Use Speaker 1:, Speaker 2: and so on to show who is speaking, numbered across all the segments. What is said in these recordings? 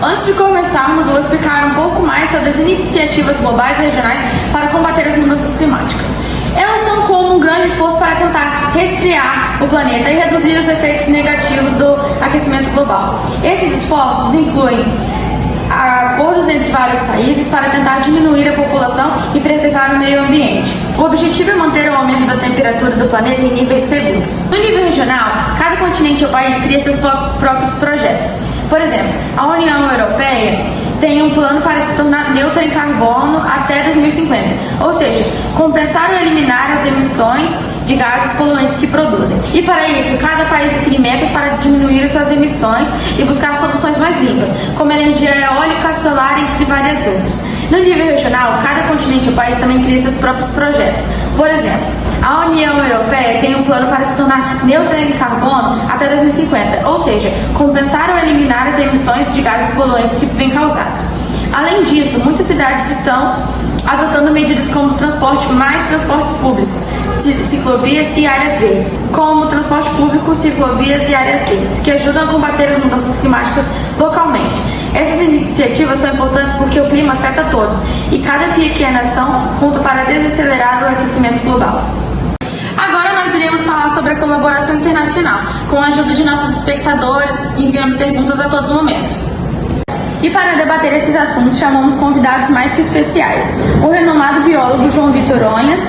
Speaker 1: Antes de começarmos, vou explicar um pouco mais sobre as iniciativas globais e regionais para combater as mudanças climáticas. Elas são como um grande esforço para tentar resfriar o planeta e reduzir os efeitos negativos do aquecimento global. Esses esforços incluem acordos entre vários países para tentar diminuir a população e preservar o meio ambiente. O objetivo é manter o aumento da temperatura do planeta em níveis seguros. No nível regional, cada continente ou país cria seus próprios projetos. Por exemplo, a União Europeia tem um plano para se tornar neutra em carbono até 2050, ou seja, compensar ou eliminar as emissões de gases poluentes que produzem. E para isso, cada país define metas para diminuir suas emissões e buscar soluções mais limpas, como energia eólica, solar, entre várias outras. No nível regional, cada continente ou país também cria seus próprios projetos. Por exemplo, a União Europeia tem um plano para se tornar neutra em carbono até 2050, ou seja, compensar ou eliminar as emissões de gases poluentes que vem causado. Além disso, muitas cidades estão adotando medidas como transportes públicos, ciclovias e áreas verdes, que ajudam a combater as mudanças climáticas localmente. Essas iniciativas são importantes porque o clima afeta todos e cada pequena ação conta para desacelerar o aquecimento global. Agora nós iremos falar sobre a colaboração internacional, com a ajuda de nossos espectadores, enviando perguntas a todo momento. E para debater esses assuntos, chamamos convidados mais que especiais: o renomado biólogo João Vitor Onhas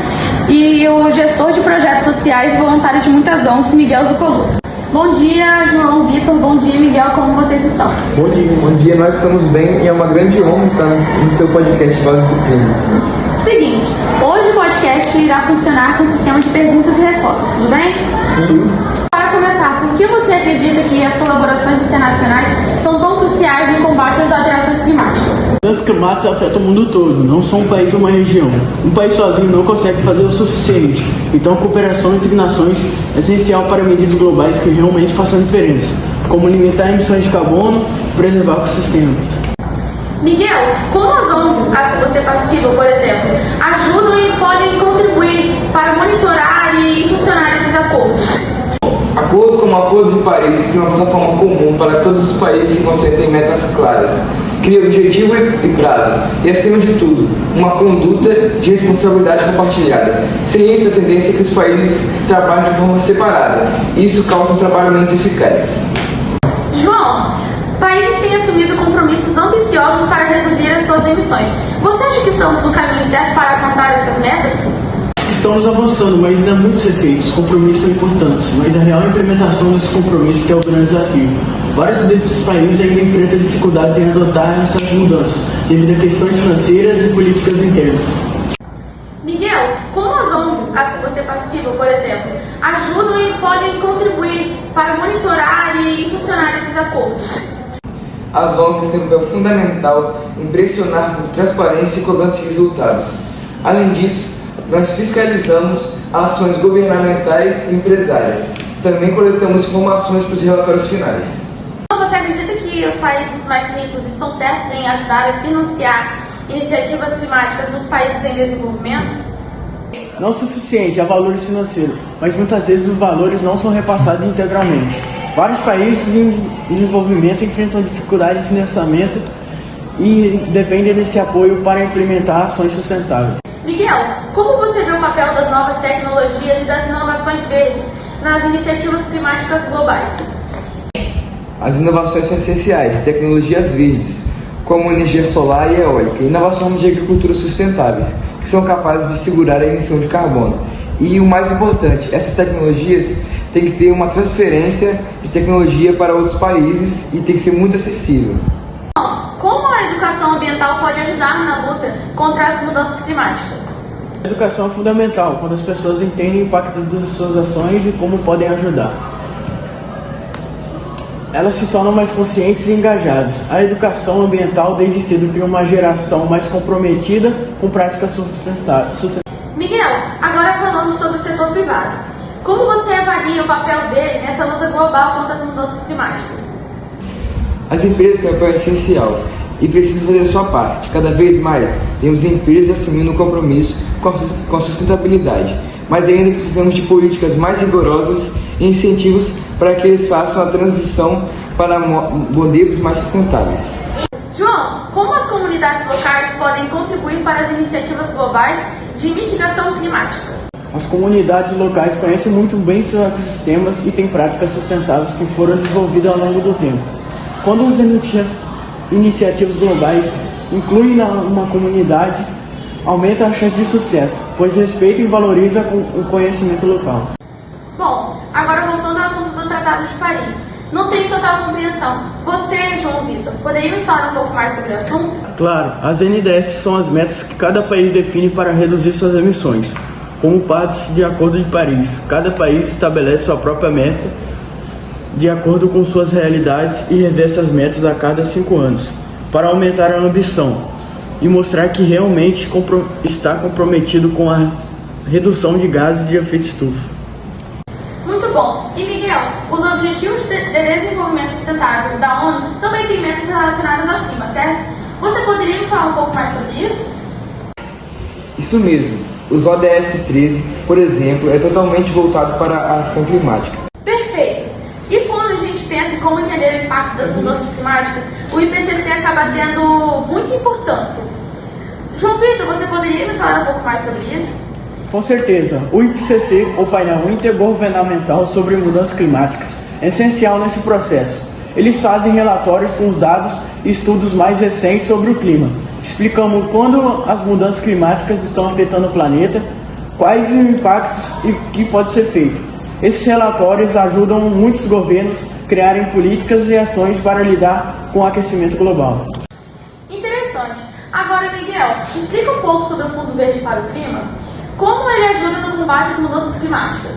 Speaker 1: e o gestor de projetos sociais e voluntário de muitas ONGs, Miguel Zucoluto. Bom dia, João Vitor. Bom dia, Miguel. Como vocês estão?
Speaker 2: Bom dia. Nós estamos bem e é uma grande honra estar no seu podcast Voz do Clima.
Speaker 1: Seguinte, hoje o podcast irá funcionar com um sistema de perguntas e respostas, tudo bem?
Speaker 2: Sim.
Speaker 1: Para começar, por que você acredita que as colaborações internacionais são tão cruciais no combate às alterações climáticas?
Speaker 3: Mudanças climáticas afetam o mundo todo, não só um país ou uma região. Um país sozinho não consegue fazer o suficiente. Então, a cooperação entre nações é essencial para medidas globais que realmente façam diferença, como limitar emissões de carbono e preservar ecossistemas.
Speaker 1: Miguel, como as ONGs, as que você participa, por exemplo, ajudam e podem contribuir para monitorar e impulsionar esses acordos?
Speaker 2: Acordos como o Acordo de Paris cria uma plataforma comum para todos os países que concentram em metas claras, cria objetivo e prazo, e acima de tudo, uma conduta de responsabilidade compartilhada. Sem isso, a tendência é que os países trabalhem de forma separada, e isso causa um trabalho menos eficaz.
Speaker 1: João, países têm assumido compromissos ambiciosos para reduzir as suas emissões. Você acha que estamos no caminho certo para alcançar essas metas?
Speaker 3: Estamos avançando, mas ainda há muito a ser feito. Os compromissos são importantes, mas a real implementação desses compromissos que é o grande desafio. Vários desses países ainda enfrentam dificuldades em adotar essas mudanças, devido a questões financeiras e políticas internas.
Speaker 1: Miguel, como as ONGs, as que você participa, por exemplo, ajudam e podem contribuir para monitorar e impulsionar esses acordos?
Speaker 2: As ONGs têm um papel fundamental em pressionar por transparência e cobrança de resultados. Além disso, nós fiscalizamos ações governamentais e empresárias. Também coletamos informações para os relatórios finais.
Speaker 1: Você acredita que os países mais ricos estão certos em ajudar a financiar iniciativas climáticas nos países em desenvolvimento?
Speaker 3: Não o suficiente, há valores financeiros, mas muitas vezes os valores não são repassados integralmente. Vários países em desenvolvimento enfrentam dificuldade de financiamento e dependem desse apoio para implementar ações sustentáveis.
Speaker 1: Miguel, como você vê o papel das novas tecnologias e das inovações verdes nas iniciativas climáticas globais?
Speaker 2: As inovações são essenciais, tecnologias verdes, como energia solar e eólica, e inovações de agricultura sustentáveis, que são capazes de segurar a emissão de carbono. E o mais importante, essas tecnologias têm que ter uma transferência de tecnologia para outros países e tem que ser muito acessível.
Speaker 1: Como a educação ambiental pode ajudar na luta contra as mudanças climáticas?
Speaker 3: A educação é fundamental, quando as pessoas entendem o impacto das suas ações e como podem ajudar. Elas se tornam mais conscientes e engajadas. A educação ambiental desde cedo cria uma geração mais comprometida com práticas sustentáveis.
Speaker 1: Miguel, agora falando sobre o setor privado. Como você avalia o papel dele nessa luta global contra as mudanças climáticas?
Speaker 2: As empresas têm um papel essencial e precisam fazer a sua parte. Cada vez mais temos empresas assumindo um compromisso com a sustentabilidade, mas ainda precisamos de políticas mais rigorosas e incentivos para que eles façam a transição para modelos mais sustentáveis.
Speaker 1: João, como as comunidades locais podem contribuir para as iniciativas globais de mitigação climática?
Speaker 3: As comunidades locais conhecem muito bem seus ecossistemas e têm práticas sustentáveis que foram desenvolvidas ao longo do tempo. Quando as iniciativas globais incluem uma comunidade, aumenta a chance de sucesso, pois respeita e valoriza o conhecimento local.
Speaker 1: Bom, agora voltando ao assunto do Tratado de Paris. Não tenho total compreensão. Você, João Vitor, poderia me falar um pouco mais sobre o assunto?
Speaker 3: Claro, as NDS são as metas que cada país define para reduzir suas emissões. Como parte de Acordo de Paris, cada país estabelece sua própria meta de acordo com suas realidades e revê essas metas a cada 5 anos, para aumentar a ambição e mostrar que realmente está comprometido com a redução de gases de efeito estufa.
Speaker 1: Muito bom. E Miguel, os Objetivos de Desenvolvimento Sustentável da ONU também têm metas relacionadas ao clima, certo? Você poderia me falar um pouco mais sobre isso?
Speaker 2: Isso mesmo. Os ODS 13, por exemplo, é totalmente voltado para a ação climática.
Speaker 1: Perfeito. E quando a gente pensa em como entender o impacto das mudanças climáticas, o IPCC acaba tendo muita importância. João Vitor, você poderia me falar um pouco mais sobre isso?
Speaker 3: Com certeza, o IPCC, ou Painel Intergovernamental sobre Mudanças Climáticas, é essencial nesse processo. Eles fazem relatórios com os dados e estudos mais recentes sobre o clima, explicando quando as mudanças climáticas estão afetando o planeta, quais os impactos e o que pode ser feito. Esses relatórios ajudam muitos governos a criarem políticas e ações para lidar com o aquecimento global.
Speaker 1: Interessante. Agora, Miguel, explica um pouco sobre o Fundo Verde para o Clima. Como ele ajuda no combate às mudanças climáticas?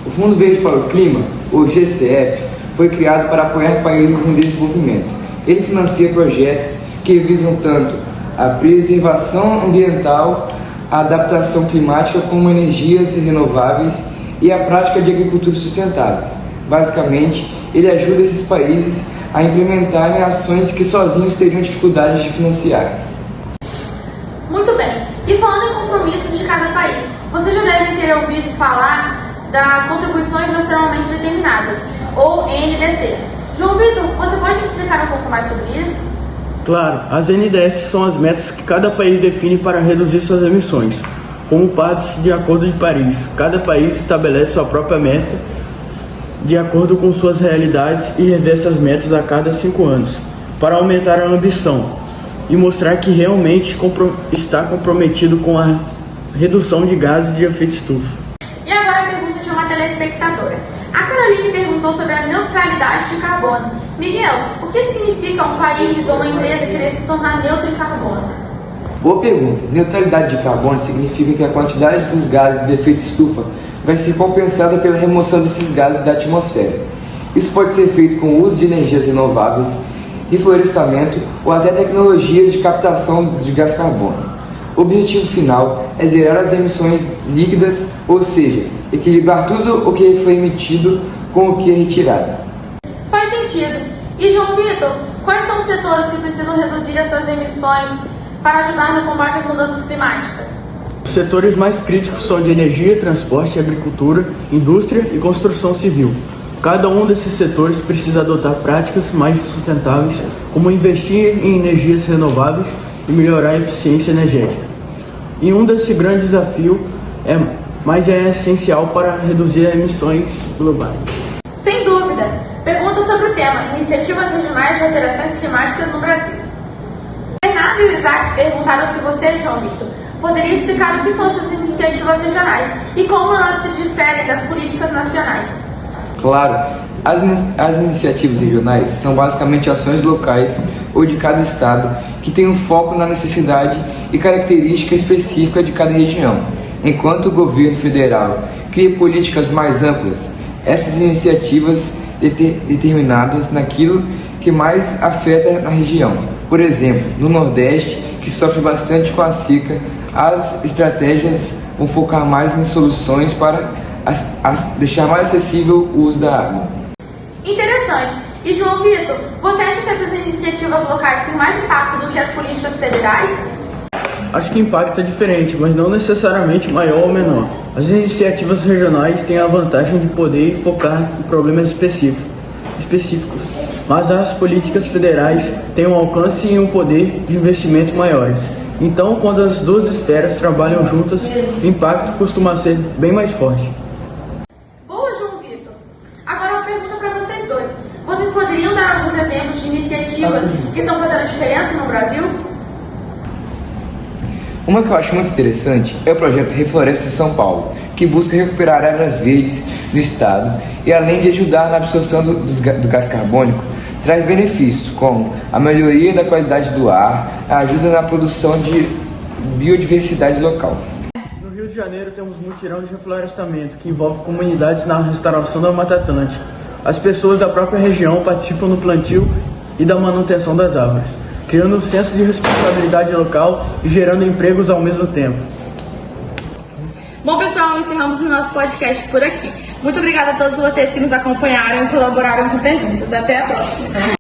Speaker 2: O Fundo Verde para o Clima, o GCF, foi criado para apoiar países em desenvolvimento. Ele financia projetos que visam tanto a preservação ambiental, a adaptação climática, como energias renováveis e a prática de agricultura sustentáveis. Basicamente, ele ajuda esses países a implementarem ações que sozinhos teriam dificuldades de financiar.
Speaker 1: Muito bem. E falando em compromissos de cada país, você já deve ter ouvido falar das contribuições nacionalmente determinadas, ou NDCs. João Vitor, você pode me explicar um pouco mais sobre isso?
Speaker 3: Claro, as NDS são as metas que cada país define para reduzir suas emissões. Como parte de Acordo de Paris, cada país estabelece sua própria meta de acordo com suas realidades e revê essas metas a cada 5 anos, para aumentar a ambição e mostrar que realmente está comprometido com a redução de gases de efeito estufa.
Speaker 1: E agora a pergunta de uma telespectadora. A Caroline perguntou sobre a neutralidade de carbono. Miguel, o que significa um país ou uma empresa querer se tornar neutro em carbono?
Speaker 2: Boa pergunta. Neutralidade de carbono significa que a quantidade dos gases de efeito estufa vai ser compensada pela remoção desses gases da atmosfera. Isso pode ser feito com o uso de energias renováveis, reflorestamento ou até tecnologias de captação de gás carbono. O objetivo final é zerar as emissões líquidas, ou seja, equilibrar tudo o que foi emitido com o que é retirado.
Speaker 1: Faz sentido. E João Vitor, quais são os setores que precisam reduzir as suas emissões para ajudar no combate às mudanças climáticas?
Speaker 3: Os setores mais críticos são de energia, transporte, agricultura, indústria e construção civil. Cada um desses setores precisa adotar práticas mais sustentáveis, como investir em energias renováveis e melhorar a eficiência energética. E um desse grande desafio é essencial para reduzir as emissões globais.
Speaker 1: Sem dúvidas. Pergunta sobre o tema: Iniciativas Regionais de Alterações Climáticas no Brasil. Bernardo e o Isaac perguntaram se você, João Vitor, poderia explicar o que são essas iniciativas regionais e como elas se diferem das políticas nacionais.
Speaker 2: Claro, as iniciativas regionais são basicamente ações locais ou de cada estado que têm um foco na necessidade e característica específica de cada região. Enquanto o governo federal cria políticas mais amplas, essas iniciativas determinadas naquilo que mais afeta na região. Por exemplo, no Nordeste, que sofre bastante com a seca, as estratégias vão focar mais em soluções para deixar mais acessível o uso da água.
Speaker 1: Interessante. E João Vitor, você acha que essas iniciativas locais têm mais impacto do que as políticas federais?
Speaker 3: Acho que o impacto é diferente, mas não necessariamente maior ou menor. As iniciativas regionais têm a vantagem de poder focar em problemas específicos. mas as políticas federais têm um alcance e um poder de investimento maiores. Então, quando as duas esferas trabalham juntas, o impacto costuma ser bem mais forte.
Speaker 1: Boa, João Vitor. Agora uma pergunta para vocês dois. Vocês poderiam dar alguns exemplos de iniciativas que estão fazendo diferença no Brasil?
Speaker 2: Uma que eu acho muito interessante é o projeto Refloresta São Paulo, que busca recuperar áreas verdes no estado e, além de ajudar na absorção do gás carbônico, traz benefícios como a melhoria da qualidade do ar, a ajuda na produção de biodiversidade local.
Speaker 3: No Rio de Janeiro temos um mutirão de reflorestamento que envolve comunidades na restauração da Mata Atlântica. As pessoas da própria região participam do plantio e da manutenção das árvores, criando um senso de responsabilidade local e gerando empregos ao mesmo tempo.
Speaker 1: Bom, pessoal, encerramos o nosso podcast por aqui. Muito obrigada a todos vocês que nos acompanharam e colaboraram com perguntas. Até a próxima!